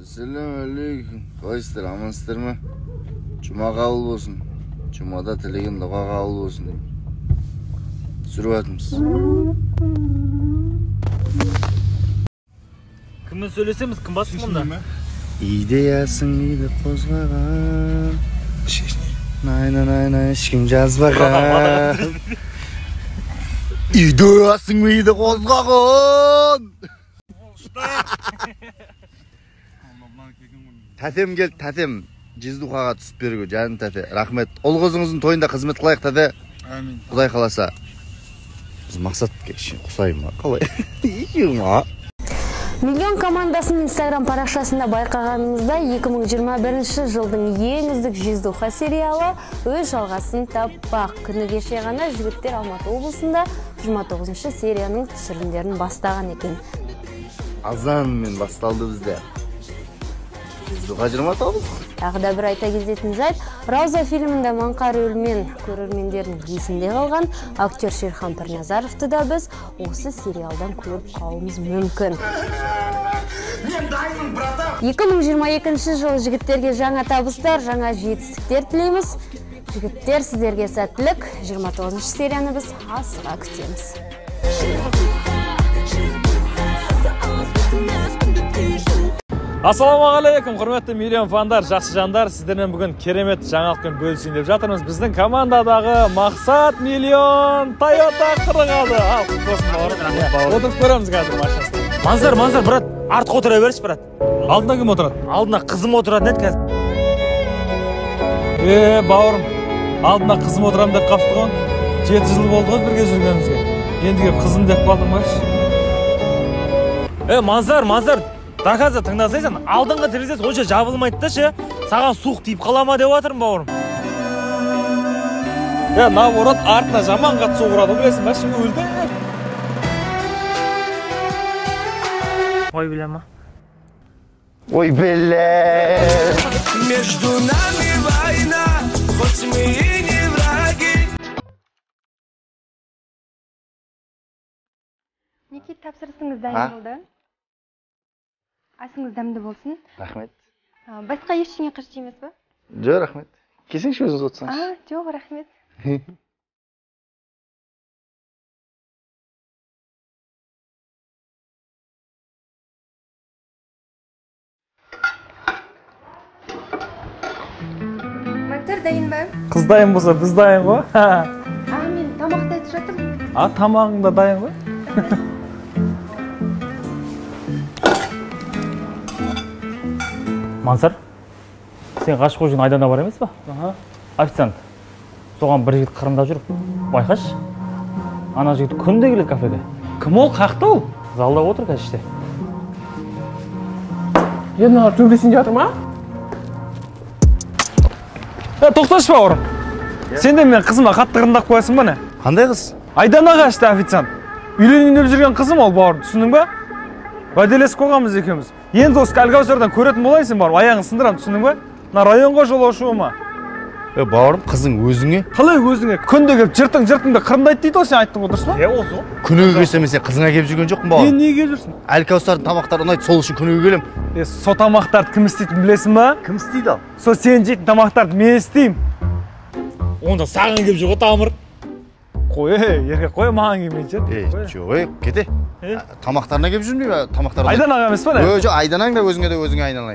Assalamualaikum. Қалайсыздар, амансыздар ма? Жұма қабыл болсын. Жұмада тілеген дұға қабыл болсын деймін. Түсіріп жатырмыз. Кіммен сөйлесеміз, кім басты мұнда? Идеясың миды қозғаған. Най, ешкім жазбаған. Идеясың миды қозғаған. Тәтем келді, тәтем. Жездухаға түсіп бергі, жаным тәте. Рахмет. Ол қызыңыздың тойында қызмет қылайық, тәте. Амин. Құдай қаласа. Біз мақсат кешін құсайым ма? Қалай? Ма? Миллион командасының Instagram парақшасында байқағанымызда 2021 жылдың ең үздік жездуха сериалы өз жалғасын таппақ. Күні кеше ғана жігіттер Алматы облысында 29 серияның түсірілімдерін бастаған екен. Азанмен басталды бізде. Жездуха 29. Тағы да бір айта кететін жайт, Рауза фильмінде Маңқа рөлімен көрермендердің есінде қалған актер Шерхан Пірназаровты да біз осы сериалдан көріп қалуымыз мүмкін. 2022 жыл жігіттерге жаңа табыстар, жаңа жетістіктер тілейміз. Жігіттер, сіздерге сәттілік. 29 серияны біз асыға күтеміз. Ассалаумағалейкум, құрметті миллион фандар, жақсы жандар. Сіздермен бүгін керемет жаңалықпен бөлісейін деп жатырмыз. Біздің командадағы мақсат миллион Toyota қырық алды. Ал, құтты бауырым. Отырып көреміз қазір машинасында. Манзар, брат, артық отыра берші, брат. Алдында кім отырады? Алдында қызым отырады нет қазір. Бауырым, алдында қызым отырам деп қапты ғой. 7 жыл болды ғой бірге жүргенімізге. Енді келіп қызым деп қалдым баш. Манзар. Доказа тыңдасайсың, алдыңғы терезесі онша жабылмайды да ше, саған суық тиіп қалама деп жатырмын, бауырым. Наоборот, артына жаман қатты суық ұрады, білесің ба, şimdi өлді. Ой, біле ма? Ой, біле. Между нами война, хоть мы и не враги. Неке тапсырысыңыз дайын болды? Асыңыз дәмді болсын. Рахмет. Басқа ештеңе қажет емес пе? Жоқ, рахмет. Келсеңші өзіңіз отырсаңыз. Жоқ, рахмет. Мактар дайын ба? Қыз дайын болса, біз дайын ғой. Мен тамақты айтып жатырмын. Тамағың да дайын ғой. Мансар, сен ғашық қожын айдана бар емес па? Официант, соған бір жігіт қырындап жүріп, байқашы. Ана жігіт күнде келеді кафеге. Кім ол, қақты ол? Залда отыр қазір іште. Енді төбесінде жатыр ма? Тоқташы бауырым. Сен де мен қызыма қатты қырындап қоясың ба не? Қандай қыз? Айдана қашты официант. Үйленейін деп жүрген қызым ол, бауырым, түсіндің ба? Уәделесіп қойғанбыз екеуміз. Енді осы Әлгаусардан көретін болайсың, бауырым, аяғын сындырам, түсіндің ба? Мына районға жолаушы ма? Бауырым, қызың өзіңе? Қалай өзіңе? Күнде келіп жыртың-жыртыңды қырындайды дейді ғой, сен айттың отырсың ба? Осы ғой. Күніге келсем сен қызыңа келіп жүрген жоқпын, бауырым. Мен неге келіп жүрсің? Әлгаусардың тамақтары ұнайды, сол үшін күніге келем. Со тамақтарды кім істейтін білесің ба? Кім істейді ал? Со сен жейтін тамақтарды мен істеймін. Онда саған келіп жүр ғой тамыр. Қой, ерке қой, маған келмейді. Жоқ, кете. Тамақтарына келіп жүрмей ме? Айданаға емес па? Жоқ, айданаң да өзіңе айналайын.